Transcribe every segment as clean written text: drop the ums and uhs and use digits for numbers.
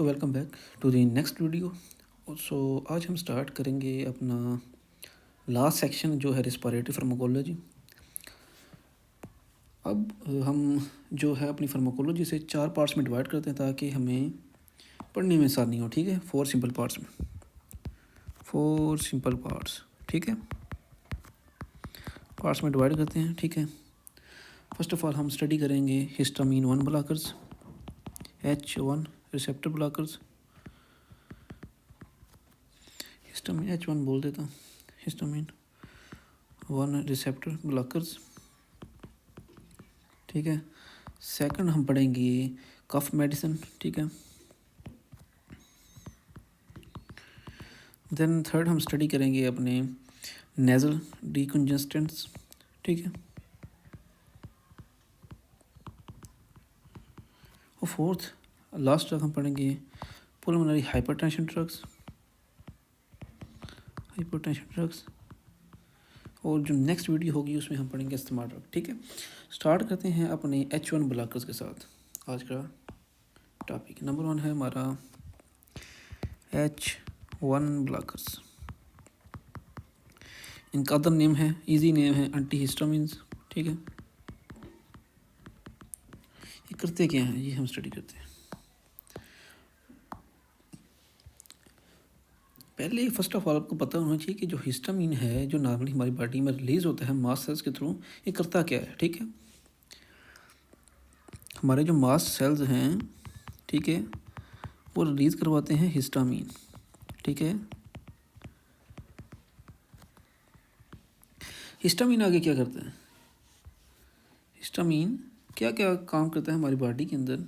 तो welcome back to the next video. So आज हम स्टार्ट करेंगे अपना लास्ट सेक्शन जो है रिस्पायरेटरी फार्माकोलॉजी। अब हम जो है अपनी फार्माकोलॉजी से 4 पार्ट्स में डिवाइड करते हैं ताकि हमें पढ़ने में आसानी हो। ठीक है, 4 सिंपल पार्ट्स में, 4 सिंपल पार्ट्स। ठीक है, पार्ट्स में डिवाइड करते हैं। ठीक है, फर्स्ट ऑफ ऑल हम स्टडी करेंगे histamine 1 blockers, H1 receptor blockers. Histamine H1 बोल देता हूँ, हिस्टामीन 1 रिसेप्टर ब्लॉकर्स। ठीक है, सेकंड हम पढ़ेंगे कफ मेडिसिन। ठीक है, देन थर्ड हम स्टडी करेंगे अपने नेज़ल डिकंजेस्टेंट्स। ठीक है, और फोर्थ लास्ट तक हम पढ़ेंगे पुलमोनरी हाइपरटेंशन ड्रग्स, और जो नेक्स्ट वीडियो होगी उसमें हम पढ़ेंगे इस्तेमाल ड्रग। ठीक है, स्टार्ट करते हैं अपने H1 ब्लॉकर्स के साथ। आज का टॉपिक नंबर 1 है हमारा H1 ब्लॉकर्स। इनका अदर नेम है, इजी नेम है, एंटी हिस्टामिन्स। ठीक है, ये करते क्या हैं, ये हम स्टडी करते हैं। पहले फर्स्ट ऑफ ऑल आपको पता होना चाहिए कि जो हिस्टामिन है जो नॉर्मली हमारी बॉडी में रिलीज होता है मास सेल्स के थ्रू, ये करता क्या है। ठीक है, हमारे जो मास सेल्स हैं, ठीक है, वो रिलीज करवाते हैं हिस्टामिन। ठीक है, हिस्टामिन आगे क्या करता है, हिस्टामिन क्या क्या काम करता है हमारी बॉडी के अंदर।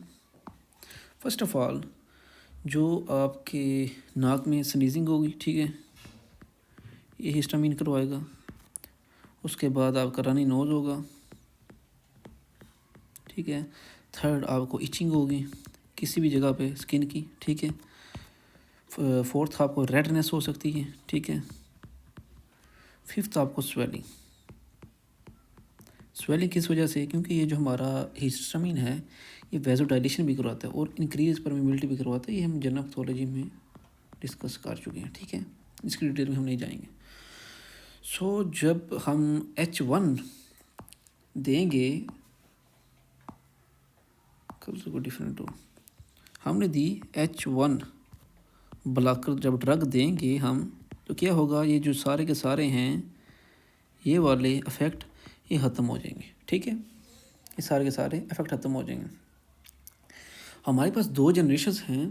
फर्स्ट ऑफ ऑल जो आपके नाक में स्नीजिंग होगी, ठीक है, ये हिस्टामिन करवाएगा। उसके बाद आपका रनी नोज़ होगा। ठीक है, थर्ड आपको इचिंग होगी किसी भी जगह पे स्किन की। ठीक है, फोर्थ आपको रेडनेस हो सकती है। ठीक है, फिफ्थ आपको स्वेलिंग। स्वेलिंग किस वजह से, क्योंकि ये जो हमारा हिस्टामिन है ये वेजोडाइलेशन भी करवाता है और इंक्रीज परमेबिलिटी भी करवाता है। ये हम जनरल पैथोलॉजी में डिस्कस कर चुके हैं। ठीक है, इसकी डिटेल में हम नहीं जाएंगे। सो जब हम H1 देंगे, कब से कोई डिफरेंट हो, हमने दी H1 ब्लॉकर, जब ड्रग देंगे हम तो क्या होगा, ये जो सारे के सारे हैं ये वाले इफ़ेक्ट ये ख़त्म हो जाएंगे। ठीक है, ये सारे के सारे इफ़ेक्ट ख़त्म हो जाएंगे। हमारे पास 2 जनरेशन्स हैं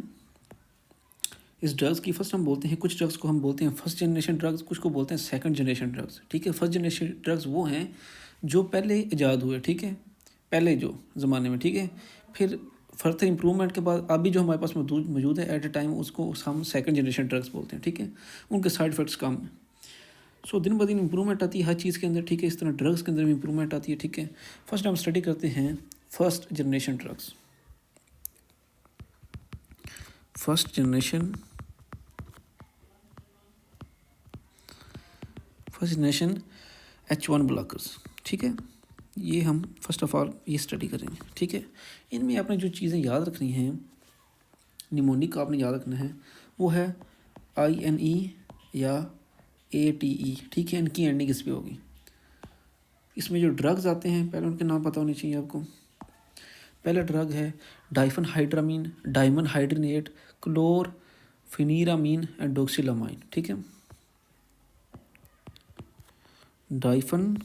इस ड्रग्स की। फर्स्ट हम बोलते हैं, कुछ ड्रग्स को हम बोलते हैं फर्स्ट जनरेशन ड्रग्स, कुछ को बोलते हैं सेकंड जनरेशन ड्रग्स। ठीक है, फर्स्ट जनरेशन ड्रग्स वो हैं जो पहले ईजाद हुए, ठीक है, पहले जो ज़माने में। ठीक है, फिर फर्दर इम्प्रूवमेंट के बाद अभी जो हमारे पास मौजूद है एट ए टाइम, उसको हम सेकंड जनरेशन ड्रग्स बोलते हैं। ठीक है, उनके साइड इफ़ेक्ट्स कम हैं। सो दिन ब दिन इम्प्रूवमेंट आती है हर चीज़ के अंदर। ठीक है, इस तरह ड्रग्स के अंदर भी इम्प्रूवमेंट आती है। ठीक है, फर्स्ट हम स्टडी करते हैं first generation drugs. First generation H1 blockers. ठीक है, ये हम फर्स्ट ऑफ ऑल ये स्टडी करेंगे। ठीक है, इनमें आपने जो चीज़ें याद रखनी हैं, निमोनिक आपने याद रखना है, वो है INE या ATE। ठीक है, इनकी एंडिंग इस पे होगी। इसमें जो ड्रग्स आते हैं पहले उनके नाम पता होने चाहिए आपको। पहला ड्रग है डाइफेनहाइड्रामीन, डाइमनहाइड्रिनेट, क्लोरफेनिरामीन एंड डोक्सिलामाइन। ठीक है, डाइफन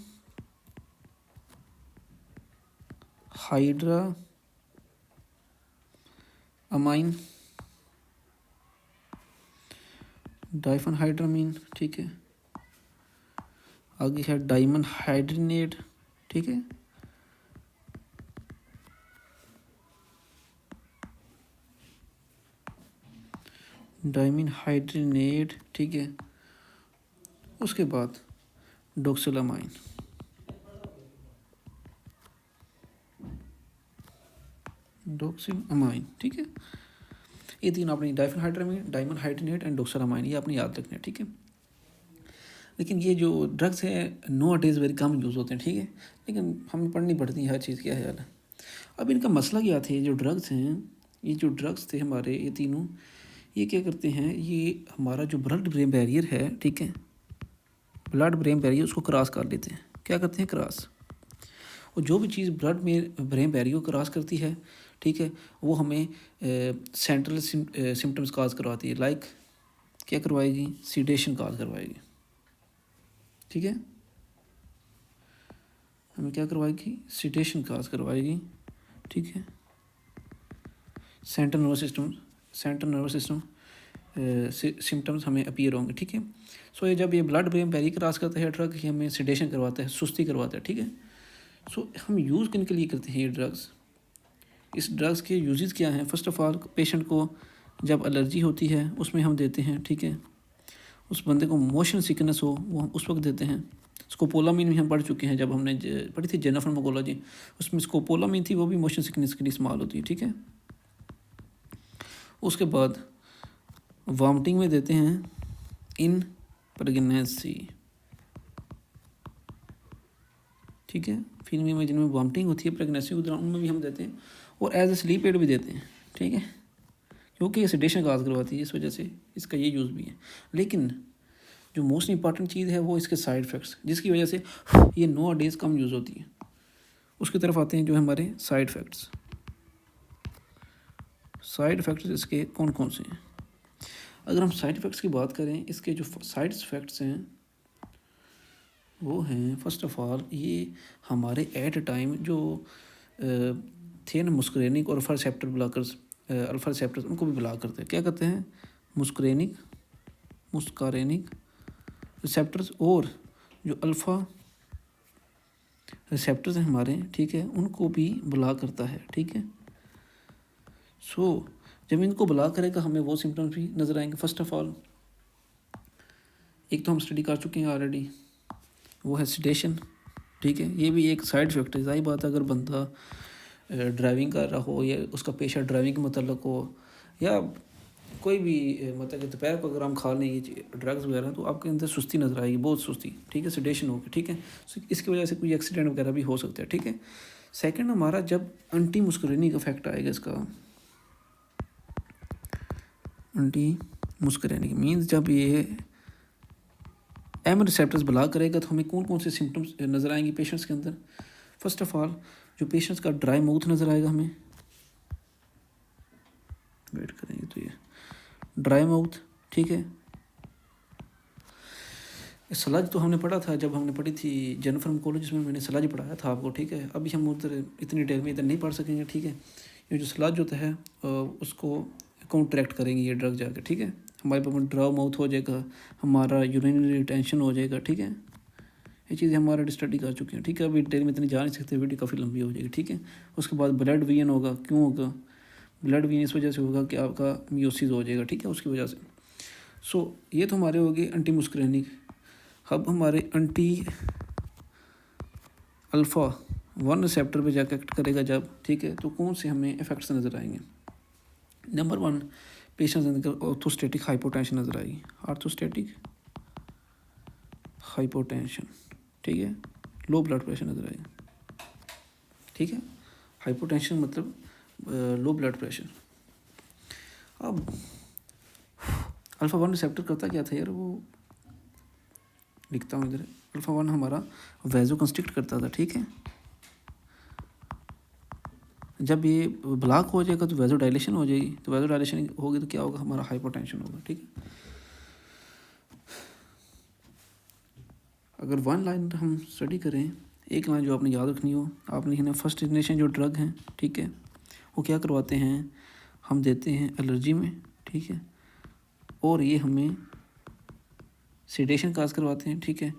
हाइड्रा अमाइन, डाइफेनहाइड्रामीन। ठीक है, आगे है डाइमनहाइड्रिनेट। ठीक है, डाइमनहाइड्रिनेट। ठीक है, उसके बाद डोक्सिलामाइन। डोक्सिलामाइन। ठीक है, ये तीन आपने डाइफेनहाइड्रामीन, डाइमनहाइड्रिनेट एंड डोक्सिलामाइन ये आपने याद रखना है। ठीक है, लेकिन ये जो ड्रग्स हैं नो डेज वेरी कम यूज़ होते हैं। ठीक है, लेकिन हमें पढ़नी पड़ती है हर चीज़, क्या है। अब इनका मसला क्या थे, जो ड्रग्स हैं ये जो ड्रग्स थे हमारे ये तीनों, ये क्या करते हैं, ये हमारा जो ब्लड ब्रेन बैरियर है, ठीक है, ब्लड ब्रेन बैरियर उसको क्रॉस कर लेते हैं। क्या करते हैं, क्रॉस। और जो भी चीज़ ब्लड में ब्रेन बैरियर को क्रॉस करती है, ठीक है, वो हमें सेंट्रल सिम्टम्स काज करवाती है। लाइक क्या करवाएगी, सीडेशन काज करवाएगी, ठीक है, हमें क्या करवाएगी, सीडेशन काज करवाएगी, ठीक है। सेंट्रल नर्वस सिस्टम सिम्टम्स हमें अपीयर होंगे, ठीक है। सो ये जब ये ब्लड ब्रेन बैरियर क्रॉस करता है ड्रग, ये हमें सीडेशन करवाता है, सुस्ती करवाता है, ठीक है। सो हम यूज़ किन के लिए करते हैं ये ड्रग्स, इस ड्रग्स के यूजेस क्या हैं। फर्स्ट ऑफ ऑल पेशेंट को जब एलर्जी होती है उसमें हम देते हैं, ठीक है। उस बंदे को मोशन सिकनेस हो वो हम उस वक्त देते हैं। स्कोपोलामीन भी हम पढ़ चुके हैं, जब हमने पढ़ी थी जनरल फार्माकोलॉजी, उसमें स्कोपोलामीन थी, वो भी मोशन सिकनेस के लिए इस्तेमाल होती है, ठीक है। उसके बाद वॉमिटिंग में देते हैं इन प्रेगनेंसी, ठीक है। फीमेल में जिनमें वॉमिटिंग होती है प्रेगनेंसी के दौरान उनमें भी हम देते हैं, और एज ए स्लीप एड भी देते हैं, ठीक है, क्योंकि ये सेडेशन काज करवाती है, इस वजह से इसका ये यूज़ भी है। लेकिन जो मोस्ट इंपॉर्टेंट चीज़ है वो इसके साइड इफ़ेक्ट्स, जिसकी वजह से ये नो डेज़ कम यूज़ होती है। उसकी तरफ आते हैं जो हमारे साइड इफ़ेक्ट्स। साइड इफ़ेक्ट्स इसके कौन कौन से हैं। अगर हम साइड इफ़ेक्ट्स की बात करें, इसके जो साइड इफ़ेक्ट्स हैं वो हैं, फर्स्ट ऑफ ऑल ये हमारे एट अ टाइम जो थे ना मुस्करेनिक और alpha receptor blockers, alpha receptors उनको भी ब्लॉक करते हैं। क्या करते हैं, मुस्करेनिक रिसेप्टर्स और जो अल्फ़ा रिसेप्टर्स हैं हमारे, ठीक है, उनको भी ब्लॉक करता है, ठीक है। सो जब इनको ब्लॉक करेगा हमें वो सिम्टम्स भी नज़र आएंगे। फर्स्ट ऑफ ऑल एक तो हम स्टडी कर चुके हैं ऑलरेडी, वो है सेडेशन, ठीक है। ये भी एक साइड इफ़ेक्ट है। ज़ाहिर बात है अगर बंदा ड्राइविंग कर रहा हो या उसका पेशा ड्राइविंग के मतलब हो, या कोई भी मतलब कि दोपहर को अगर हम खा लें ये ड्रग्स वगैरह, तो आपके अंदर सुस्ती नज़र आएगी, बहुत सुस्ती, ठीक है, सेडेशन होगी, ठीक है। इसकी वजह से कोई एक्सीडेंट वगैरह भी हो सकता है, ठीक है। सेकंड हमारा जब एंटी मुस्करेनिक इफेक्ट आएगा इसका, एंटी मुस्करेनिक मीन्स जब ये एम रिसेप्टर्स ब्लॉक करेगा तो हमें कौन कौन से सिम्टम्स नज़र आएंगे पेशेंट्स के अंदर। फर्स्ट ऑफ ऑल जो पेशेंट्स का ड्राई माउथ नज़र आएगा हमें, वेट करेंगे तो ये ड्राई माउथ, ठीक है। सलाज तो हमने पढ़ा था जब हमने पढ़ी थी जनरल फार्माकोलॉजी में, मैंने सलाज पढ़ाया था आपको, ठीक है। अभी हम उधर इतनी डिटेल में इधर नहीं पढ़ सकेंगे, ठीक है। ये जो सलाज होता है उसको काउंटरैक्ट करेंगे ये ड्रग जाकर, ठीक है। हमारे पास ड्राई माउथ हो जाएगा, हमारा यूरिनरी रिटेंशन हो जाएगा, ठीक है। ये चीज़ें हमारा स्टडी कर चुके हैं, ठीक है। अभी डिटेल में इतनी जा नहीं सकते, वीडियो काफ़ी लंबी हो जाएगी, ठीक है। उसके बाद ब्लड वीन होगा, क्यों होगा ब्लड वीन, इस वजह से होगा कि आपका मियोसिस हो जाएगा, ठीक है, उसकी वजह से। सो ये तो हमारे हो गए एंटी मुस्करेनिक। अब हमारे एंटी अल्फ़ा 1 रिसेप्टर पे जाकर एक्ट करेगा जब, ठीक है, तो कौन से हमें इफेक्ट्स नज़र आएंगे। नंबर 1 पेशेंट्स अंदर ऑर्थोस्टेटिक हाइपोटेंशन नज़र आएगी, ऑर्थोस्टेटिक हाइपोटेंशन, ठीक है, लो ब्लड प्रेशर नज़र आएगा, ठीक है। हाइपोटेंशन मतलब लो ब्लड प्रेशर। अब अल्फ़ा 1 रिसेप्टर करता क्या था यार, वो लिखता हूँ इधर, अल्फ़ा 1 हमारा वैजो कंस्ट्रिक्ट करता था, ठीक है। जब ये ब्लॉक हो जाएगा तो वैजो डायलेशन हो जाएगी, तो वैजो डायलेशन होगी तो क्या होगा, हमारा हाइपोटेंशन होगा, ठीक है। अगर 1 लाइन हम स्टडी करें, एक लाइन जो आपने याद रखनी हो, आपने लिखना फर्स्ट जनरेशन जो ड्रग हैं, ठीक है, वो क्या करवाते हैं, हम देते हैं एलर्जी में, ठीक है, और ये हमें सेडेशन काज करवाते हैं, ठीक है।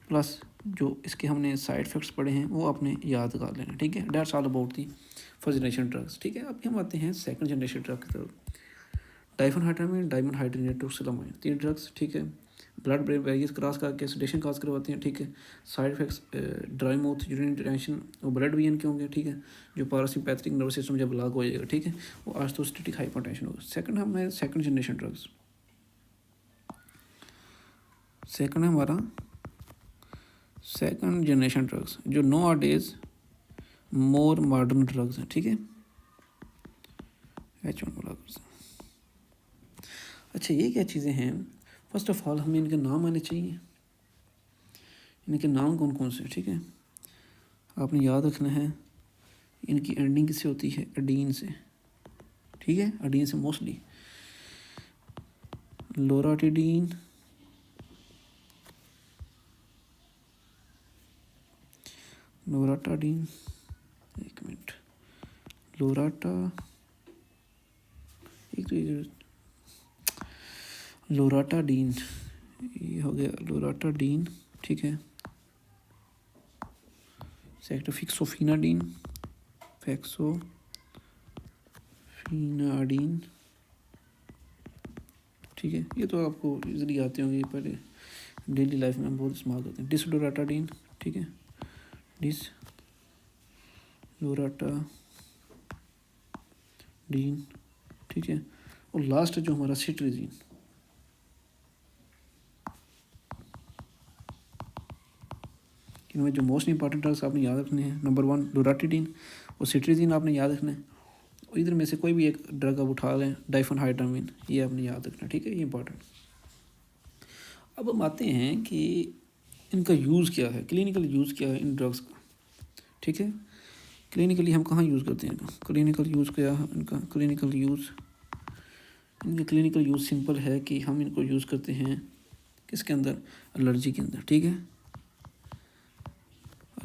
प्लस जो इसके हमने साइड इफ़ेक्ट्स पढ़े हैं वो आपने याद कर लेना, ठीक है। That's all about the first generation drugs, ठीक है। अब हम आते हैं सेकंड जनरेशन ड्रग की तरफ। डाइफेनहाइड्रामाइन, डाइमेनहाइड्रेटोक्सिलामाइन, 3 ड्रग्स, ठीक है। ब्लड ब्रेन बैरियर्स क्रॉस करके सेडेशन काज करवाते हैं, ठीक है। Side effects dry mouth, urine retention और ब्लड वीन के होंगे, ठीक है। जो पैरासिम्पैथिक नर्वस सिस्टम जब ब्लॉक हो जाएगा, ठीक है, वो ऑर्थोस्टेटिक हाइपोटेंशन होगा। सेकंड हमें सेकंड जनरेशन ड्रग्स, सेकंड है हमारा सेकंड जनरेशन ड्रग्स जो nowadays more modern drugs हैं, ठीक है। H1 ब्लॉकर से। अच्छा, ये क्या चीज़ें हैं? फर्स्ट ऑफ ऑल हमें इनके नाम आने चाहिए। इनके नाम कौन कौन से, ठीक है, आपने याद रखना है। इनकी एंडिंग किससे होती है? एडीन से, ठीक है, एडीन से मोस्टली। लोराटिडीन, लोराटाडीन, एक मिनट, लोराटाडीन, ये हो गया लोराटाडीन, ठीक है। सेक्टर फिक्सोफिनाडीन, फैक्सोफिनाडीन, ठीक है, ये तो आपको इजीली आते होंगे, पहले डेली लाइफ में हम बहुत इस्तेमाल करते हैं। डिसलोराटाडीन, ठीक है, डिसलोराटाडीन, ठीक है। और लास्ट जो हमारा सिट्रीजीन, इनमें जो मोस्ट इंपॉर्टेंट ड्रग्स आपने याद रखने हैं, नंबर 1 लोराटिडीन और सिट्रीजीन आपने याद रखना है। और इधर में से कोई भी एक ड्रग आप उठा लें, डाइफेनहाइड्रामिन, ये आपने याद रखना है, ठीक है, ये इंपॉर्टेंट। अब हम आते हैं कि इनका यूज़ क्या है, क्लिनिकल यूज़ क्या है इन ड्रग्स का, ठीक है। क्लिनिकली हम कहाँ यूज़ करते हैं इनका? क्लिनिकल यूज़ क्या है इनका? इनका क्लिनिकल यूज़ सिंपल है कि हम इनको यूज़ करते हैं किसके अंदर? एलर्जी के अंदर, ठीक है,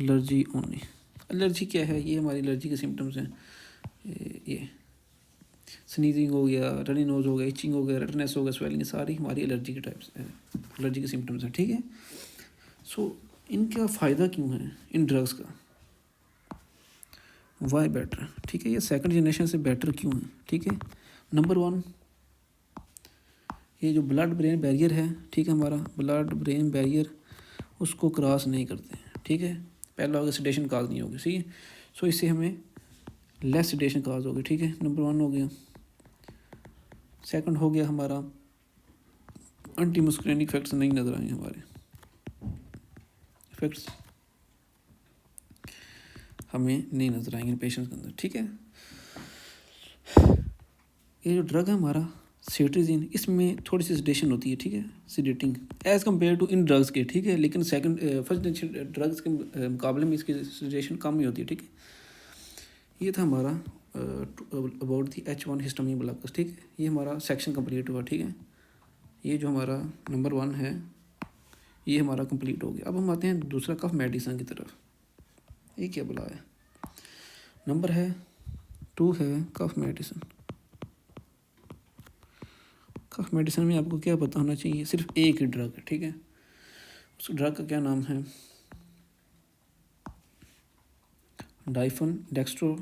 एलर्जी ओनली। एलर्जी क्या है? ये हमारी एलर्जी के सिम्टम्स हैं। ये स्नीजिंग हो गया, रनी नोज हो गया, इचिंग हो गया, रेडनेस हो गया, स्वेलिंग, सारी हमारी एलर्जी के टाइप्स हैं, एलर्जी के सिम्टम्स हैं, ठीक है। सो इनका फ़ायदा क्यों है इन ड्रग्स का? वाई बेटर, ठीक है, ये सेकंड जनरेशन से बेटर क्यों है, ठीक है। नंबर 1, ये जो ब्लड ब्रेन बैरियर है, ठीक है, हमारा ब्लड ब्रेन बैरियर उसको क्रॉस नहीं करते हैं, ठीक है। पहला होगा सेडेशन काज नहीं होगी, ठीक है। सो इससे हमें लेस सेडेशन काज होगी, ठीक है, नंबर 1 हो गया। सेकंड हो गया हमारा एंटी मस्कुलिनिक इफेक्ट्स नहीं नज़र आए हमारे, इफेक्ट्स हमें नहीं नज़र आएंगे पेशेंट्स के अंदर, ठीक है। ये जो ड्रग है हमारा सिट्रीजिन, इसमें थोड़ी सी सेडेशन होती है, ठीक है, sedating as compare to in drugs के, ठीक है। लेकिन फर्स्ट ड्रग्स के मुकाबले में इसकी सेडेशन कम ही होती है, ठीक है। ये था हमारा about the H1 histamine blockers, ठीक है। ये हमारा सेक्शन कंप्लीट हुआ, ठीक है। ये जो हमारा नंबर 1 है ये हमारा कंप्लीट हो गया। अब हम आते हैं दूसरा कफ मेडिसिन की तरफ। ये क्या बुला है? नंबर है 2 है कफ मेडिसिन। कफ मेडिसिन में आपको क्या पता होना चाहिए? सिर्फ एक ही ड्रग है, ठीक है। उस ड्रग का क्या नाम है? डाइफन डेक्स्ट्रो,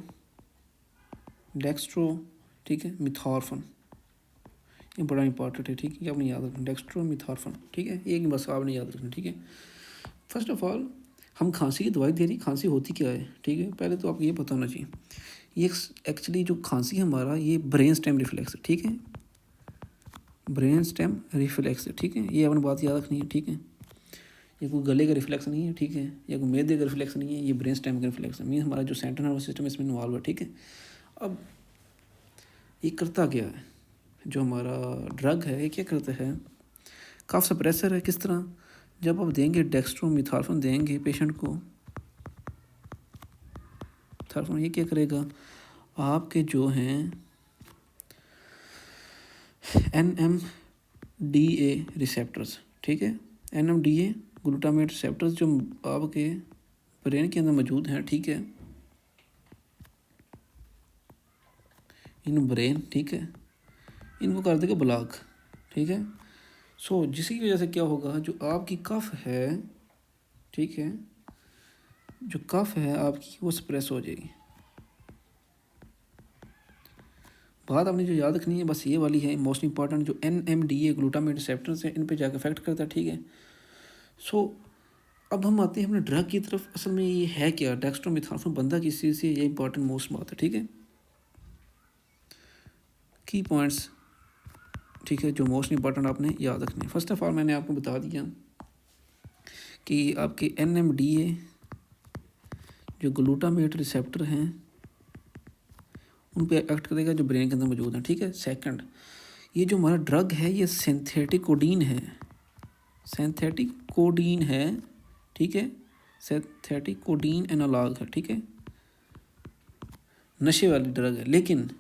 ठीक है, मिथॉर्फन। ये बड़ा इंपॉर्टेंट है, ठीक है, ये आपने याद रखना, डेक्स्ट्रो मिथॉर्फन, ठीक है, एक बस आपने याद रखना, ठीक है। फर्स्ट ऑफ ऑल हम खांसी की दवाई दे रही, खांसी होती क्या है, ठीक है, पहले तो आपको ये पता होना चाहिए। ये एक्चुअली जो खांसी है हमारा, ये ब्रेन स्टेम रिफ्लेक्स है, ठीक है, ब्रेन स्टेम रिफ्लेक्स है, ठीक है, ये अपनी बात याद रखनी है, ठीक है। ये कोई गले का रिफ्लेक्स नहीं है, ठीक है, या कोई मैदे का रिफ्लेक्स नहीं है, ये ब्रेन स्टेम का रिफ्लेक्स है, मीन हमारा जो सेंट्रल नर्वस सिस्टम है इसमें इन्वॉल्व है, ठीक है। अब ये करता क्या है? जो हमारा ड्रग है ये क्या करता है? कफ सप्रेसर है। किस तरह? जब आप देंगे डेक्स्ट्रोमिथॉर्फन देंगे पेशेंट को, थॉर्फन ये क्या करेगा? आपके जो हैं NMDA रिसेप्टर्स, ठीक है, NMDA ग्लूटामेट रिसेप्टर्स जो आपके ब्रेन के अंदर मौजूद हैं, ठीक है, इन ब्रेन, ठीक है, इनको कर देगा ब्लॉक, ठीक है। सो जिसकी वजह से क्या होगा? जो आपकी कफ है, ठीक है, जो कफ है आपकी वो सप्रेस हो जाएगी। बात आपने जो याद रखनी है बस ये वाली है, मोस्ट इंपॉर्टेंट, जो NMDA ग्लूटामेट रिसेप्टर्स हैं इन पे जाकर इफेक्ट करता है, ठीक है। सो अब हम आते हैं अपने ड्रग की तरफ। असल में ये है क्या? डेक्स्ट्रोमिथॉर्फन बंदा किस चीज़ से? ये इंपॉर्टेंट मोस्ट बात है, ठीक है, की पॉइंट्स, ठीक है, जो मोस्ट इंपॉर्टेंट आपने याद रखने। फर्स्ट ऑफ ऑल मैंने आपको बता दिया कि आपके NMDA जो ग्लूटामेट रिसेप्टर हैं उन पे एक्ट करेगा जो ब्रेन के अंदर मौजूद है, ठीक है। सेकंड, ये जो हमारा ड्रग है ये सिंथेटिक कोडीन है, सिंथेटिक कोडीन है, ठीक है, सिंथेटिक कोडीन एनालॉग है, ठीक है, नशे वाली ड्रग है, लेकिन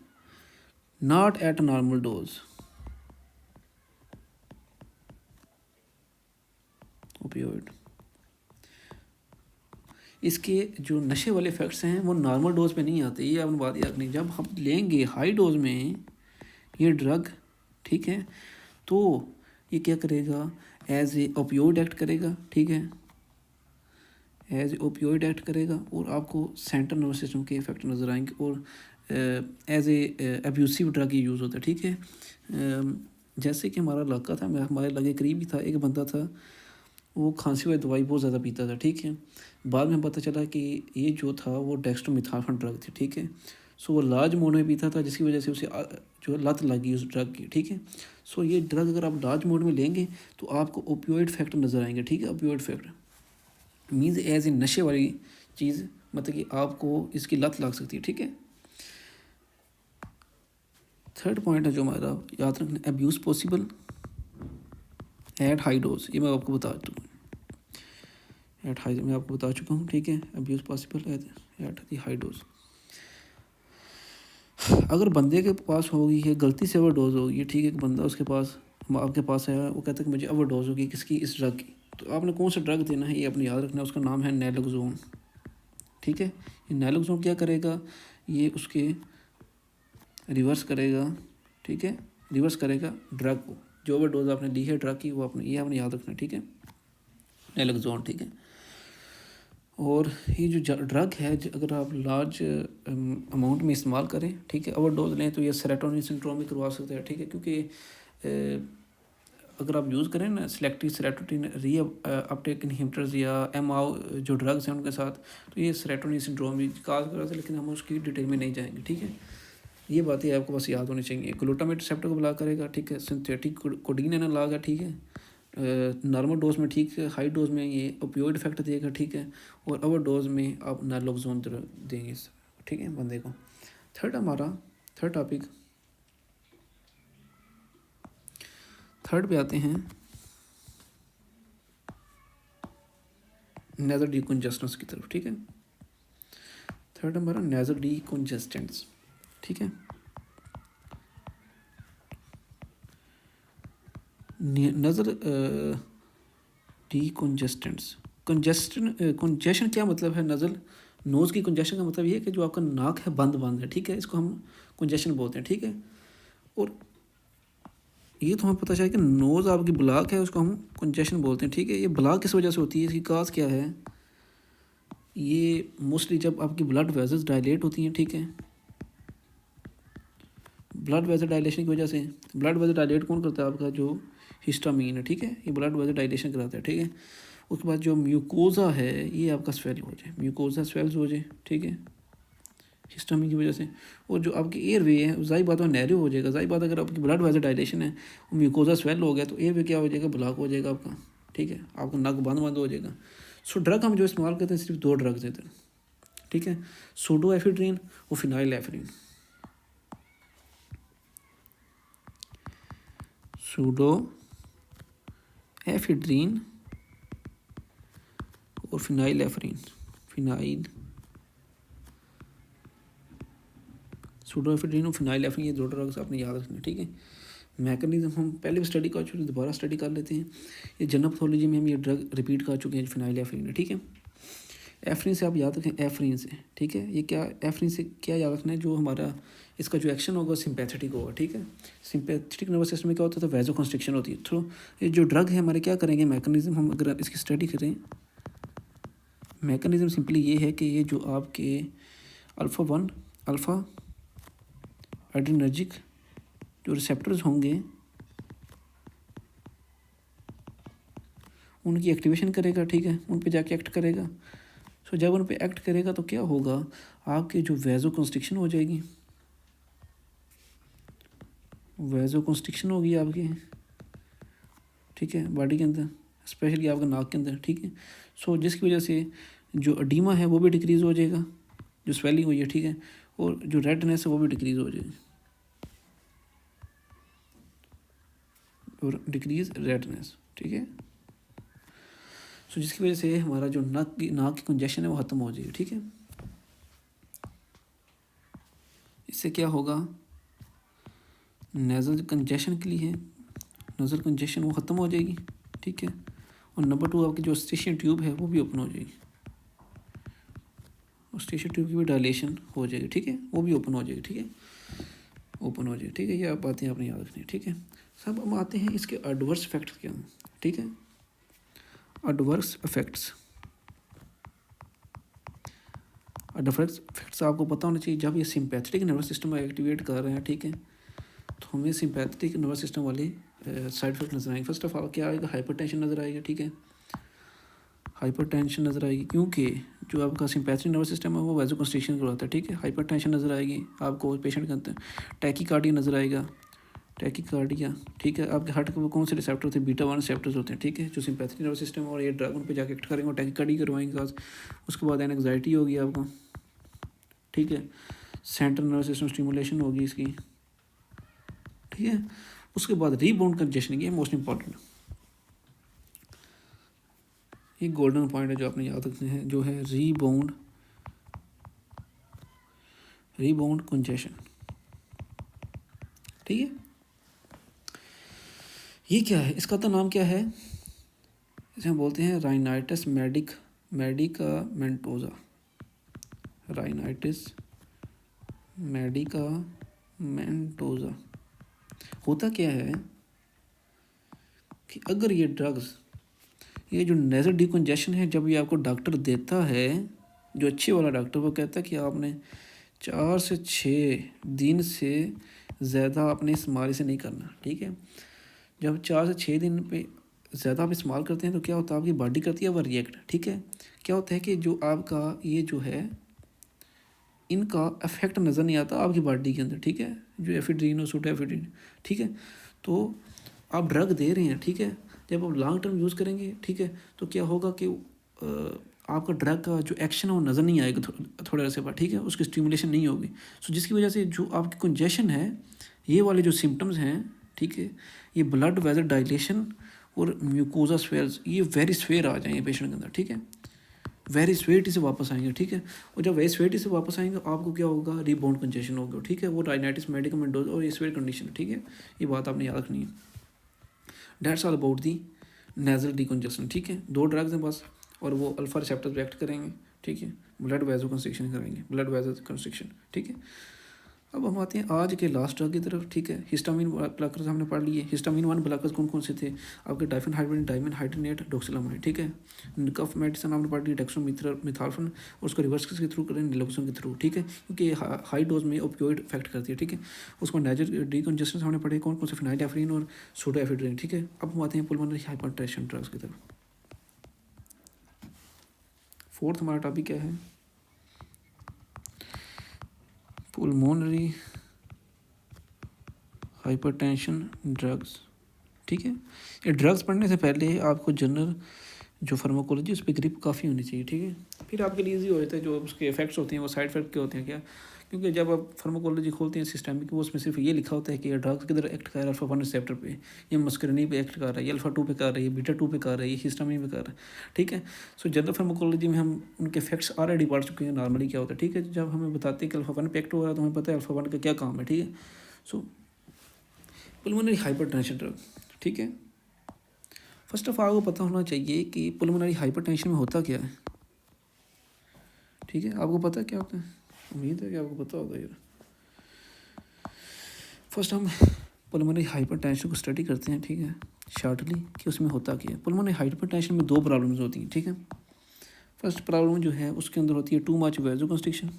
not at normal dose. Opioid, इसके जो नशे वाले इफेक्ट्स हैं वो नॉर्मल डोज पे नहीं आते, ये आपने बात याद रखनी। जब हम लेंगे हाई डोज में ये ड्रग, ठीक है, तो ये क्या करेगा, एज ए ओपियोइड एक्ट करेगा, ठीक है, एज ए ओपियोइड एक्ट करेगा और आपको सेंट्रल नर्वस सिस्टम के इफेक्ट नज़र आएंगे, और एज ए अब्यूसिव ड्रग ये यूज़ होता है, ठीक है। जैसे कि हमारा लड़का था, हमारे लगे करीब ही था, एक बंदा था, वो खांसी वाली दवाई बहुत ज़्यादा पीता था, ठीक है। बाद में पता चला कि ये जो था वो डेक्स्ट्रोमिथासोन ड्रग थी, ठीक है। सो वो लार्ज अमाउंट में पीता था, जिसकी वजह से उसे जो लत लगी उस ड्रग की, ठीक है। सो ये ड्रग अगर आप लार्ज अमाउंट में लेंगे तो आपको ओपियोइड इफेक्ट नज़र आएंगे, ठीक है। Opioid effect means as a नशे वाली चीज़, मतलब कि आपको इसकी लत लग सकती है, ठीक है। थर्ड पॉइंट है जो हमारा याद रखना, abuse possible at high dose, ये मैं आपको बता चुका हूँ, एट हाई मैं आपको बता चुका हूँ, ठीक है। Abuse possible at the high dose. अगर बंदे के पास होगी है गलती से ओवर डोज होगी, ठीक है, एक बंदा उसके पास आपके पास है, वो कहता है कि मुझे ओवर डोज होगी किसकी, इस ड्रग की, तो आपने कौन सा ड्रग देना है ये अपने याद रखना है, उसका नाम है नैलोक्सोन, ठीक है। ये नैलोक्सोन क्या करेगा, ये उसके रिवर्स करेगा, ठीक है, रिवर्स करेगा ड्रग को, जो ओवर डोज आपने ली है ड्रग की वो आपने ये आपने याद रखना है, ठीक है, नैलोक्सोन, ठीक है। और ये जो ड्रग है अगर आप लार्ज अमाउंट में इस्तेमाल करें, ठीक है, ओवर डोज लें तो ये सेरोटोनिन सिंड्रोम भी करवा सकते हैं, ठीक है, क्योंकि अगर आप यूज़ करें ना सेलेक्टिव सेरोटोनिन री अपटेक इनहिबिटर्स या एमआओ जो ड्रग्स हैं उनके साथ, तो ये सेरोटोनिन सिंड्रोम भी काज कर रहा था, लेकिन हम उसकी डिटेल में नहीं जाएंगे, ठीक है। ये बातें आपको बस याद होनी चाहिए। ग्लूटामेट रिसेप्टर को ब्लॉक करेगा, ठीक है, सिंथेटिक कोडीन एनालॉग है, ठीक है, नॉर्मल डोज में, ठीक है, हाई डोज में ये ओपियोइड इफेक्ट देगा, ठीक है, और ओवर डोज में आप नैलोक्सोन देंगे, ठीक है, बंदे को। थर्ड टॉपिक, थर्ड पे आते हैं, नेजल डीकंजेस्टेंट्स की तरफ, ठीक है। थर्ड हमारा नेजल डीकंजेस्टेंट्स, ठीक है। नज़र डीकंजेस्टेंट्स, कंजेशन क्या मतलब है, नज़ल नोज़ की कंजेशन का मतलब ये है कि जो आपका नाक है बंद है, ठीक है, इसको हम कंजेशन बोलते हैं, ठीक है। और ये तो हमें पता चला कि नोज़ आपकी ब्लॉक है, उसको हम कंजेशन बोलते हैं, ठीक है। ये ब्लॉक किस वजह से होती है, इसकी काज क्या है, ये मोस्टली जब आपकी ब्लड वेजल्स डायलेट होती हैं, ठीक है, ब्लड वेजल डायलेशन की वजह से। ब्लड वेजल डायलेट कौन करता है, आपका जो हिस्टामीन है, ठीक है, ये ब्लड वेजल डायलेशन कराता है, ठीक है। उसके बाद जो म्यूकोज़ा है ये आपका स्वेल हो जाए, म्यूकोज़ा स्वेल्स हो जाए, ठीक है, हिस्टामीन की वजह से। और जो आपकी एयर वे है जाहिर बात है नैरो हो जाएगा, जाहिर बात अगर आपकी ब्लड वेजल डायलेशन है वो म्यूकोज़ा स्वेल हो गया तो एयर वे क्या हो जाएगा, ब्लॉक हो जाएगा आपका, ठीक है, आपका नक बंद हो जाएगा। सो ड्रग हम जो इस्तेमाल करते हैं सिर्फ 2 ड्रग्स हैं, ठीक है, सूडोएफेड्रिन और फिनाइलएफ्रिन। सूडोएफेड्रिन और फिनाइलएफ्रिन, सूडोएफेड्रिन और फिनाइलएफ्रिन, ये 2 ड्रग्स आपने याद रखना, ठीक है। मैकेनिज्म हम पहले भी स्टडी कर चुके हैं, दोबारा स्टडी कर लेते हैं। ये जनरल पैथोलॉजी में हम ये ड्रग रिपीट कर चुके हैं, फिनाइलएफ्रिन, ठीक है। एफ्रिन से आप याद रखें, एफ्रिन से, ठीक है, ये क्या एफ्रिन से क्या याद रखना है, जो हमारा इसका जो एक्शन होगा सिंपैथेटिक होगा, ठीक है। सिंपैथेटिक नर्वस सिस्टम में क्या होता है, तो वैसोकंस्ट्रिक्शन होती है। तो ये जो ड्रग है हमारे क्या करेंगे, मैकेनिज्म हम अगर इसकी स्टडी करें, मैकेनिज्म सिंपली ये है कि ये जो आपके अल्फ़ा एड्रेनर्जिक जो रिसेप्टर्स होंगे उनकी एक्टिवेशन करेगा, ठीक है, उन पे जाके एक्ट करेगा। सो जब उन पे एक्ट करेगा तो क्या होगा, आपकी जो वैसोकंस्ट्रिक्शन हो जाएगी, वैसोकंस्ट्रिक्शन होगी आपकी, ठीक है, बॉडी के अंदर, स्पेशली आपका नाक के अंदर, ठीक है। सो जिसकी वजह से जो एडीमा है वो भी डिक्रीज़ हो जाएगा, जो स्वेलिंग हुई है, ठीक है, और जो रेडनेस है वो भी डिक्रीज़ हो जाएगी, और डिक्रीज रेडनेस, ठीक है। सो जिसकी वजह से हमारा जो नाक की कंजेशन है वो ख़त्म हो जाएगी, ठीक है। इससे क्या होगा, नेज़ल कंजेशन के लिए नज़ल कंजेशन वो ख़त्म हो जाएगी, ठीक है। और नंबर 2 आपकी जो स्टेशियन ट्यूब है वो भी ओपन हो जाएगी, और स्टेशियन ट्यूब की भी डायलेशन हो जाएगी, ठीक है, वो भी ओपन हो जाएगी, ठीक है, ओपन हो जाएगी, ठीक है। ये आप बातें आपने याद रखनी है, ठीक है। सब हम आते हैं इसके एडवर्स इफेक्ट्स क्या हैं, ठीक है। एडवर्स इफेक्ट्स आपको पता होना चाहिए। जब ये सिंपैथेटिक नर्वस सिस्टम एक्टिवेट कर रहे हैं, ठीक है, तो हमें सिंपैथेटिक नर्वस सिस्टम वाले साइड इफेक्ट नजर आएंगे। फर्स्ट ऑफ ऑल क्या आएगा, हाइपरटेंशन नज़र आएगा, ठीक है, हाइपरटेंशन नज़र आएगी, क्योंकि जो आपका सिंपैथेटिक नर्वस सिस्टम है वो वैसोकंस्ट्रिक्शन करवाता है, ठीक है। हाइपरटेंशन नज़र आएगी आपको, पेशेंट के अंदर टैकीकार्डिया नज़र आएगा, टैकीकार्डिया, ठीक है। आपके हार्ट के कौन से रिसेप्टर होते हैं, बीटा 1 रिसेप्टर्स होते हैं, ठीक है, जो सिंपैथेटिक नर्वस सिस्टम और ये ड्रग उन पर जाके एक्ट करेंगे और टैकीकार्डिया करवाएंगे। उसके बाद एंग्जाइटी होगी आपको, ठीक है, सेंट्रल नर्वस सिस्टम स्टिमुलेशन होगी इसकी, ठीक है। उसके बाद रीबाउंड कंजेशन, ये मोस्ट इंपॉर्टेंट, ये गोल्डन पॉइंट है जो आपने याद रखने हैं, जो है रीबाउंड कंजेशन, ठीक है। ये क्या है, इसका तो नाम क्या है, इसे हम बोलते हैं राइनाइटिस मेडिकामेंटोसा, राइनाइटिस मेडिकामेंटोसा। होता क्या है कि अगर ये ड्रग्स, ये जो नेज़ल डिकंजेशन है, जब ये आपको डॉक्टर देता है, जो अच्छे वाला डॉक्टर, वो कहता है कि आपने 4 से 6 दिन से ज़्यादा आपने इस्तेमाल इसे नहीं करना, ठीक है। जब 4 से 6 दिन पे ज़्यादा आप इस्तेमाल करते हैं तो क्या होता है, आपकी बॉडी करती है वो रिएक्ट, ठीक है। क्या होता है कि जो आपका ये जो है, इनका इफेक्ट नज़र नहीं आता आपकी बॉडी के अंदर, ठीक है, जो एफिड्रीन और सूडाफिड्रीन, ठीक है। तो आप ड्रग दे रहे हैं, ठीक है, जब आप लॉन्ग टर्म यूज़ करेंगे, ठीक है, तो क्या होगा कि आपका ड्रग का जो एक्शन है वो नज़र नहीं आएगा थोड़े अर्से बाद, ठीक है, उसकी स्टिमुलेशन नहीं होगी। सो जिसकी वजह से जो आपकी कंजेशन है, ये वाले जो सिम्टम्स हैं, ठीक है, ये ब्लड वेजल डायलेशन और म्यूकोजा स्वेयर्स, ये वेरी स्वेयर आ जाएंगे पेशेंट के अंदर, ठीक है, वेरी स्वेटी से वापस आएंगे, ठीक है। और जब वेरी स्वेटी से वापस आएंगे आपको क्या होगा, रीबाउंड कंजेशन होगा, ठीक है, वो राइनाइटिस मेडिकामेंटोसा और ये स्वेयर कंडीशन, ठीक है। ये बात आपने याद रखनी है। That's all about the nasal decongestion, ठीक है। 2 ड्रग्स हैं बस, और वो अल्फा रिसेप्टर रिएक्ट करेंगे, ठीक है, ब्लड वेजो कंस्ट्रिक्शन कराएंगे, ब्लड वेजो कंस्ट्रिक्शन, ठीक है। अब हम आते हैं आज के लास्ट ड्रग की तरफ, ठीक है। हिस्टामिन ब्लॉकर्स हमने पढ़ लिए। हिस्टामिन 1 ब्लॉकर्स कौन कौन से थे, आपके डाइफेनहाइड्रिन, डाइमेनहाइड्रिनेट, डोक्सिलामाइड, ठीक है। कफ मेडिसिन हमने पढ़ ली, डेक्सट्रोमिथाल्फन, और उसको रिवर्स के थ्रू करें, निलोक्सन के थ्रू, ठीक है, क्योंकि हाई डोज में ओपियोइड इफेक्ट करती है, ठीक है। उसको नेजल डिकंजेशन हमने पढ़े, कौन कौन से, फिनाइलएफ्रिन और सूडोएफिड्रिन, ठीक है। अब हम आते हैं पुल्मोनरी हाइपरटेंशन ड्रग्स की तरफ। 4th हमारा टॉपिक क्या है, पुल्मोनरी हाइपरटेंशन ड्रग्स, ठीक है। ये ड्रग्स पढ़ने से पहले आपको जनरल जो फार्माकोलॉजी उस पर ग्रिप काफ़ी होनी चाहिए, ठीक है। फिर आपके लिए ईजी हो जाता है जो उसके इफेक्ट्स होते हैं वो साइड इफेक्ट के होते हैं क्या, क्योंकि जब आप फार्माकोलॉजी खोलते हैं सिस्टमिक, वो उसमें सिर्फ ये लिखा होता है कि ये ड्रग्स किधर एक्ट कर रहा है, अल्फा 1 रिसेप्टर पे, ये मस्करनी पे एक्ट कर रहा है, ये अल्फा 2 पे कर रहा है, ये बीटा 2 पे कर रहा है, ये हिस्टामिन पे कर रहा है, ठीक है। सो जनरल फार्माकोलॉजी में हम उनके इफेक्ट्स ऑलरेडी पढ़ चुके हैं नॉर्मली क्या होता है, ठीक है। जब हमें बताते हैं कि अल्फा 1 पे एक्ट हो रहा है तो हमें पता है अल्फा 1 का क्या काम है, ठीक है। सो पुल्मोनरी हाइपरटेंशन ड्रग, ठीक है। फर्स्ट ऑफ ऑल आपको पता होना चाहिए कि पुल्मोनरी हाइपरटेंशन में होता क्या है, ठीक है। आपको पता है क्या होता है, उम्मीद है कि आपको पता होगा यार। फर्स्ट हम पुल्मोनरी हाइपरटेंशन को स्टडी करते हैं, ठीक है, शॉर्टली, कि उसमें होता क्या है। पुल्मोनरी हाइपरटेंशन में 2 प्रॉब्लम्स होती हैं, ठीक है। फर्स्ट प्रॉब्लम जो है उसके अंदर होती है टू मच वेजो कंस्ट्रिक्शन,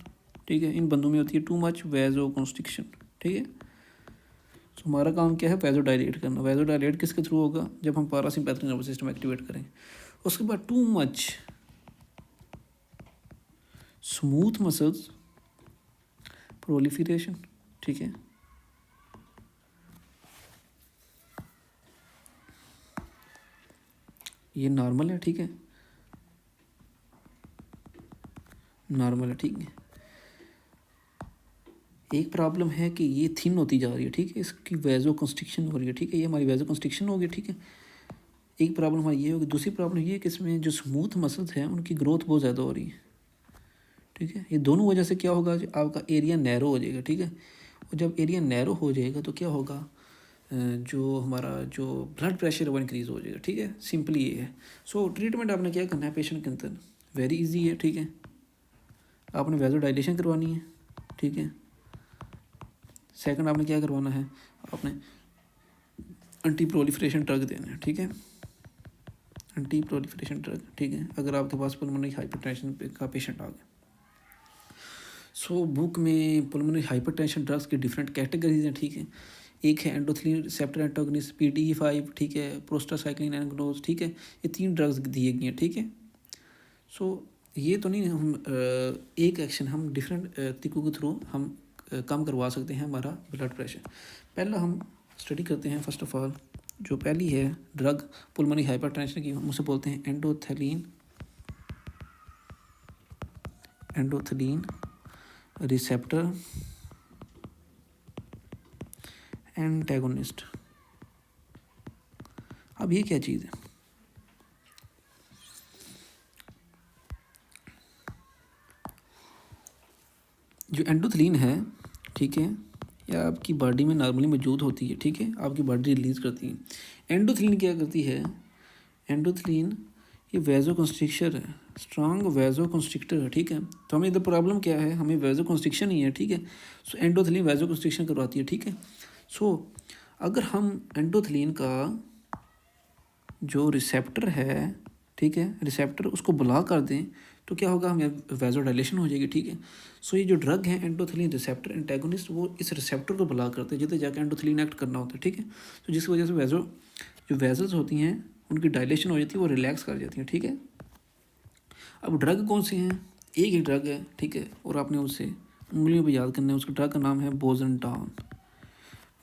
ठीक है। इन बंदों में होती है टू मच वेजो कंस्ट्रिक्शन, ठीक है। तो हमारा काम क्या है, वेजो डायलेट करना। वेजो डायलेट किसके थ्रू होगा, जब हम पैरासिम्पैथिक नर्वस सिस्टम एक्टिवेट करेंगे। उसके बाद too much smooth muscles proliferation, ठीक है। ये नॉर्मल है, ठीक है, नॉर्मल है, ठीक है। एक प्रॉब्लम है कि ये थिन होती जा रही है, ठीक है, इसकी वैजो कंस्ट्रिक्शन हो रही है, ठीक है, ये हमारी वैजो कंस्ट्रिक्शन हो गई, ठीक है। एक प्रॉब्लम हमारी ये होगी। दूसरी प्रॉब्लम ये है कि इसमें जो स्मूथ मसल्स हैं उनकी ग्रोथ बहुत ज़्यादा हो रही है, ठीक है। ये दोनों वजह से क्या होगा, आपका एरिया नैरो हो जाएगा, ठीक है। और जब एरिया नैरो हो जाएगा तो क्या होगा, जो हमारा जो ब्लड प्रेशर वो इंक्रीज़ हो जाएगा, ठीक है। सिंपली ये है। सो ट्रीटमेंट आपने क्या करना है पेशेंट के अंदर, वेरी इजी है, ठीक है। आपने वैसोडाइलेशन करवानी है, ठीक है। सेकंड आपने क्या करवाना है, आपने एंटी प्रोलिफरेशन ड्रग देना है, ठीक है, एंटी प्रोलिफरेशन ड्रग, ठीक है, अगर आपके पास पल्मोनरी हाइपरटेंशन का पेशेंट आ गया। सो बुक में पल्मोनरी हाइपरटेंशन ड्रग्स की डिफरेंट कैटेगरीज हैं, ठीक है। एक है एंडोथेलिन रिसेप्टर एंटागोनिस्ट PDE5, ठीक है, प्रोस्टासाइक्लिन एगोनिस्ट, ठीक है। ये 3 ड्रग्स दिए गए हैं, ठीक है। सो ये तो नहीं हम एक एक्शन हम डिफरेंट तरीकों के थ्रू हम कम करवा सकते हैं हमारा ब्लड प्रेशर। पहला हम स्टडी करते हैं फर्स्ट ऑफ ऑल, जो पहली है ड्रग पुल्मोनरी हाइपरटेंशन की, हम उसे बोलते हैं एंडोथेलिन रिसेप्टर एंटागोनिस्ट। अब ये क्या चीज़ है, जो एंडोथेलिन है, ठीक है, या आपकी बॉडी में नॉर्मली मौजूद होती है, ठीक है, आपकी बॉडी रिलीज़ करती है। एंडोथेलिन क्या करती है, एंडोथेलिन ये वैजो कंस्ट्रिक्टर है, स्ट्रॉन्ग वैजो कंस्ट्रिक्टर है, ठीक है। तो हमें इधर प्रॉब्लम क्या है, हमें वैजो कंस्ट्रिक्शन ही है, ठीक है। सो एंडोथेलिन वैजो कंस्ट्रिक्शन करवाती है, ठीक है। सो अगर हम एंडोथेलिन का जो रिसेप्टर है, ठीक है, रिसेप्टर उसको ब्लॉक कर दें तो क्या होगा, हमें वैसोडाइलेशन हो जाएगी, ठीक है। सो ये जो ड्रग है एंडोथेलिन रिसेप्टर एंटागोनिस्ट, वो इस रिसेप्टर को ब्लॉक करते हैं जितने जाकर एंडोथेलिन एक्ट करना होता है, ठीक है। तो जिसकी वजह से जो वेजल्स होती हैं उनकी डायलेशन हो जाती है, वो रिलैक्स कर जाती हैं, ठीक है। अब ड्रग कौन से हैं, एक ही ड्रग है, ठीक है, और आपने उसे उंगलियों पर याद करना है। उसका ड्रग का नाम है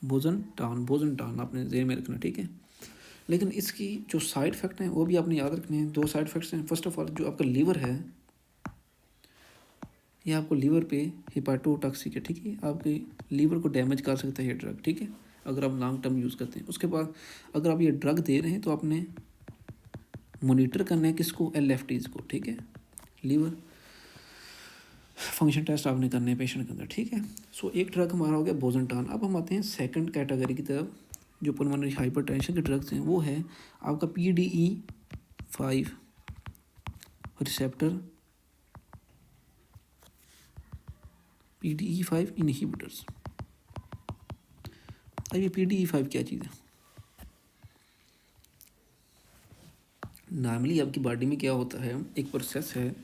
बोजनटान आपने जेर में रखना, ठीक है। लेकिन इसकी जो साइड इफ़ेक्ट हैं वो भी आपने याद रखने हैं। 2 साइड इफ़ेक्ट्स हैं। फर्स्ट ऑफ ऑल जो आपका लीवर है, ये आपको लीवर पे हिपाटोटॉक्सिक है, ठीक है, आपके लीवर को डैमेज कर सकता है ये ड्रग, ठीक है, अगर आप लॉन्ग टर्म यूज़ करते हैं। उसके बाद अगर आप ये ड्रग दे रहे हैं तो आपने मोनीटर करना है किसको, LFTs को, ठीक है, लीवर फंक्शन टेस्ट आपने करने हैं पेशेंट के अंदर, ठीक है। सो एक ड्रग हमारा हो गया बोजनटान। अब हम आते हैं सेकंड कैटेगरी की तरफ, जो पल्मोनरी हाइपरटेंशन के ड्रग्स हैं, वो है आपका PDE5 रिसेप्टर PDE5 इनहिबिटर्स। अब ये PDE5 क्या चीज़ है, नॉर्मली आपकी बॉडी में क्या होता है, एक प्रोसेस है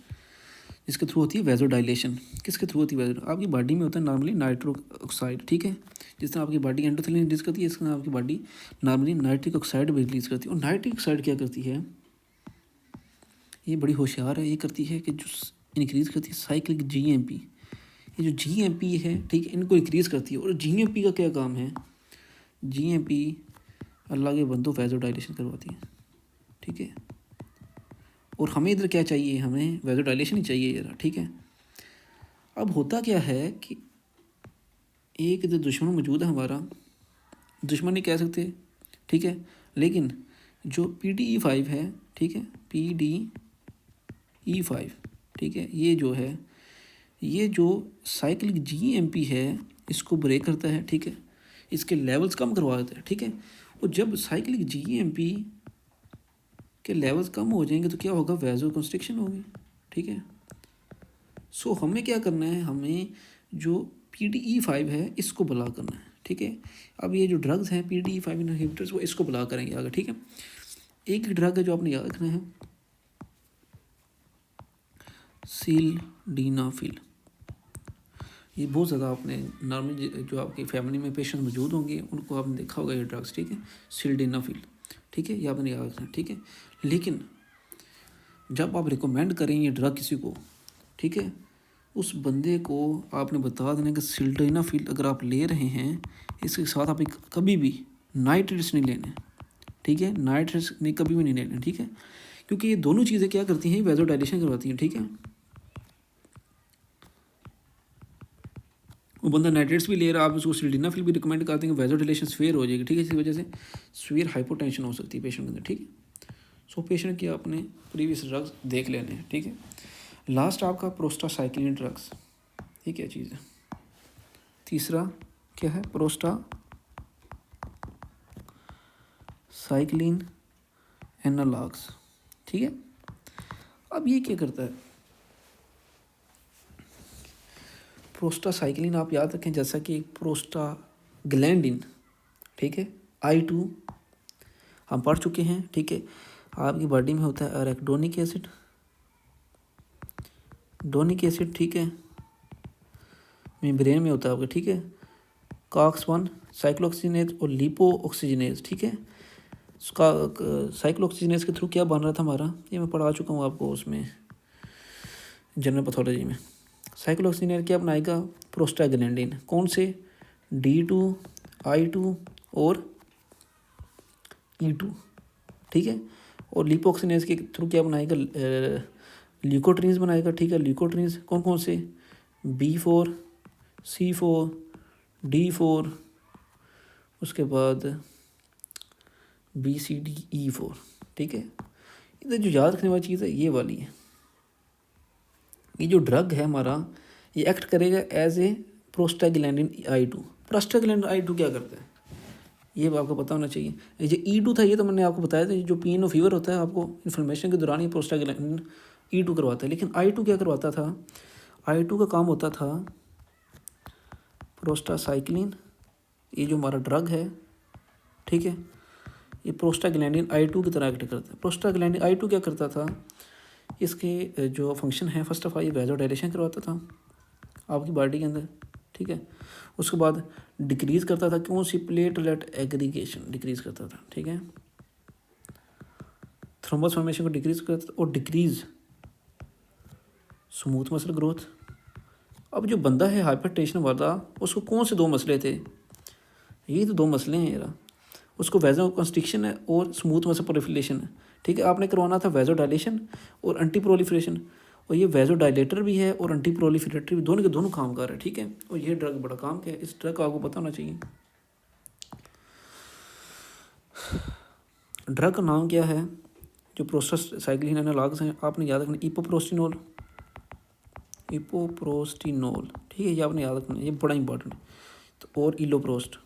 जिसके थ्रू होती है वैसोडाइलेशन। किसके थ्रू होती है आपकी बॉडी में होता है नॉर्मली नाइट्रिक ऑक्साइड, ठीक है। जिस तरह आपकी बॉडी एंडोथेलिन रिलीज करती है, इस तरह आपकी बॉडी नॉर्मली नाइट्रिक ऑक्साइड भी रिलीज करती है। और नाइट्रिक ऑक्साइड क्या करती है, ये बड़ी होशियार है, ये करती है कि जो इंक्रीज़ करती है साइक्लिक GMP। ये जो GMP है, ठीक है, इनको इंक्रीज़ करती है। और GMP का क्या काम है, GMP अल्लाह के बंदों वैसोडाइलेशन करवाती है, ठीक है। और हमें इधर क्या चाहिए, हमें वैसोडाइलेशन ही चाहिए इधर, ठीक है। अब होता क्या है कि एक इधर दुश्मन मौजूद है हमारा, दुश्मन नहीं कह सकते, ठीक है, लेकिन जो PDE5 है, ठीक है, PDE5, ठीक है, ये जो है, ये जो साइक्लिक GMP है इसको ब्रेक करता है, ठीक है, इसके लेवल्स कम करवा देता है, ठीक है। और जब साइक्लिक GMP के लेवल्स कम हो जाएंगे तो क्या होगा, वैसो कंस्ट्रिक्शन होगी, ठीक है। सो हमें क्या करना है, हमें जो PDE5 है इसको ब्लॉक करना है, ठीक है। अब ये जो ड्रग्स हैं PDE5 इनहिबिटर्स, वो इसको ब्लॉक करेंगे आगे, ठीक है। एक ड्रग है जो आपने याद रखना है, सिल्डेनाफिल। ये बहुत ज़्यादा आपने नॉर्मली जो आपकी फैमिली में पेशेंट मौजूद होंगे उनको आपने देखा होगा ये ड्रग्स, ठीक है, सिल्डेनाफिल, ठीक है, ये आपने याद रखना, ठीक है। लेकिन जब आप रिकमेंड करें ये ड्रग किसी को, ठीक है, उस बंदे को आपने बता देना कि सिल्डेनाफिल अगर आप ले रहे हैं, इसके साथ आप कभी भी नाइट्रेट्स नहीं लेने, ठीक है, नाइट्रेट्स नहीं कभी भी नहीं लेने, ठीक है, क्योंकि ये दोनों चीज़ें क्या करती हैं, वैसोडाइलेशन करवाती हैं, ठीक है। वो बंदा नाइट्रेट्स भी ले रहा है, आप उसको सिल्डेनाफिल भी रिकमेंड करते हैं, वैसोडाइलेशन स्वेयर हो जाएगी, ठीक है। इसी वजह से स्वेयर हाइपोटेंशन हो सकती है पेशेंट के अंदर, ठीक है। सो पेशेंट की आपने प्रीवियस ड्रग्स देख लेने हैं, ठीक है। लास्ट आपका प्रोस्टासाइक्लिन ड्रग्स, ये क्या चीज़ है। तीसरा क्या है, प्रोस्टासाइक्लिन एनालॉग्स, ठीक है। अब ये क्या करता है, प्रोस्टासाइक्लिन आप याद रखें जैसा कि प्रोस्टाग्लैंडिन, ठीक है, I2 हम पढ़ चुके हैं, ठीक है। आपकी बॉडी में होता है अरेकिडोनिक एसिड, डोनिक एसिड, ठीक है, मेम्ब्रेन में होता है आपका, ठीक है, COX-1 साइक्लोऑक्सीजिनेज और लिपोऑक्सीजिनेज, ठीक है। उसका साइक्लोऑक्सीजिनेज के थ्रू क्या बन रहा था हमारा, ये मैं पढ़ा चुका हूँ आपको उसमें जनरल पैथोलॉजी में। साइक्लोऑक्सीजिनेज क्या बनाएगा, प्रोस्टाग्लैंडिन, कौन से, D2, I2 और E2, ठीक है। और लिपोऑक्सीजिनेज के थ्रू क्या बनाएगा, ल्यूकोट्रीन्स बनाएगा, ठीक है। ल्यूकोट्रीन्स कौन कौन से, B4, C4, D4, उसके बाद BCDE4, ठीक है। इधर जो याद रखने वाली चीज़ है ये वाली है, ये जो ड्रग है हमारा ये एक्ट करेगा as a prostaglandin I2। Prostaglandin I2 क्या करता है ये आपको पता होना चाहिए। ये जो E2 था ये तो मैंने आपको बताया था, जो पेन और फीवर होता है आपको इन्फ्लेमेशन के दौरान ये प्रोस्टाग्लैंडिन E2 करवाता है। लेकिन I2 क्या करवाता था, I2 का काम होता था प्रोस्टासाइक्लिन, ये जो हमारा ड्रग है, ठीक है, ये प्रोस्टाग्लैंडिन I2 की तरह एक्ट करता है। प्रोस्टाग्लैंडिन I2 क्या करता था, इसके जो फंक्शन है फर्स्ट ऑफ ऑल ये वैसोडाइलेशन करवाता था आपकी बॉडी के अंदर, ठीक है। उसके बाद डिक्रीज़ करता था कौन सी, प्लेटलेट एग्रीगेशन डिक्रीज़ करता था, ठीक है, थ्रोम्बस फॉर्मेशन को डिक्रीज़ करता था, और डिक्रीज़ स्मूथ मसल ग्रोथ। अब जो बंदा है हाइपरटेंशन वाला उसको कौन से दो मसले थे, ये तो दो मसले हैं यार, उसको वैजो कंस्ट्रिक्शन है और स्मूथ मसल प्रोलिफरेशन है, ठीक है। आपने करवाना था वैजो डायलेशन और एंटी प्रोलिफरेशन, और ये वैजो डायलेटर भी है और एंटी प्रोलिफरेटर भी, दोनों के दोनों काम कर रहे हैं, ठीक है। और ये ड्रग बड़ा काम क्या है, इस ड्रग का आपको पता होना चाहिए। ड्रग का नाम क्या है, जो प्रोस्टासाइक्लिन एनालॉग्स हैं आपने याद रखना, इपोप्रोस्टिनोल, ठीक है, ये आपने याद रखना, ये बड़ा इंपॉर्टेंट है। तो और इलोप्रोस्ट,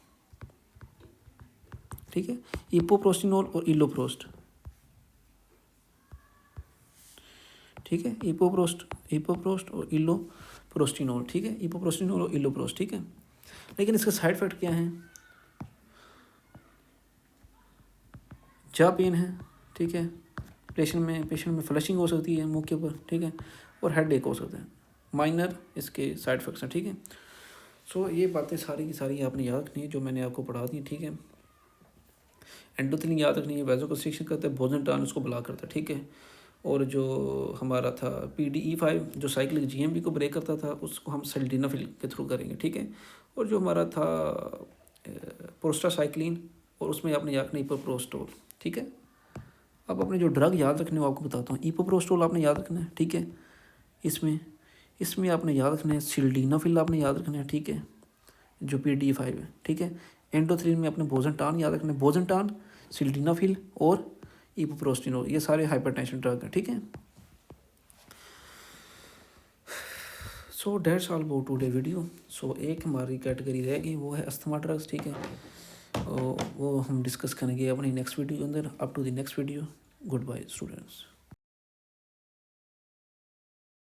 ठीक है, इपोप्रोस्टिनोल और इलोप्रोस्ट, ठीक है, इपोप्रोस्ट और इलोप्रोस्टिनोल, ठीक है, इपोप्रोस्टिनोल और इलोप्रोस्ट, ठीक है। लेकिन इसके साइड इफेक्ट क्या हैं, जा पेन है, ठीक है, पेशेंट में फ्लशिंग हो सकती है मुँह के ऊपर, ठीक है, और हेड एक हो सकता है, माइनर इसके साइड इफेक्ट्स हैं, ठीक है। सो ये बातें सारी की सारी आपने याद रखनी है जो मैंने आपको पढ़ा दी, ठीक है। एंडोथिलिन याद रखनी है, वैसोकंस्ट्रिक्शन करता है, बोजेंटान उसको ब्लॉक करता है, ठीक है। और जो हमारा था PDE5 जो साइक्लिक GMP को ब्रेक करता था उसको हम सिल्डेनाफिल के थ्रू करेंगे, ठीक है। और जो हमारा था प्रोस्टासाइक्लिन और उसमें आपने याद रखना इपोप्रोस्टोल, ठीक है। अब अपने जो ड्रग याद रखने वो आपको बताता हूँ। इपोप्रोस्टोल आपने याद रखना है, ठीक है। इसमें आपने याद रखना है सिल्डेनाफिल आपने याद रखना है, ठीक है, जो PDE5 है, ठीक है। एंडोथिलिन में अपने बोजेंटान याद रखना है, बोजेंटान, सिल्डेनाफिल और इपोप्रोस्टिनोल, ये सारे हाइपरटेंशन ड्रग हैं, ठीक है। So that's all about today video. सो एक हमारी कैटेगरी रह गई वो है अस्थमा ड्रग्स, ठीक है, वो हम डिस्कस करेंगे अपनी नेक्स्ट वीडियो के अंदर। Up to the next video, goodbye students.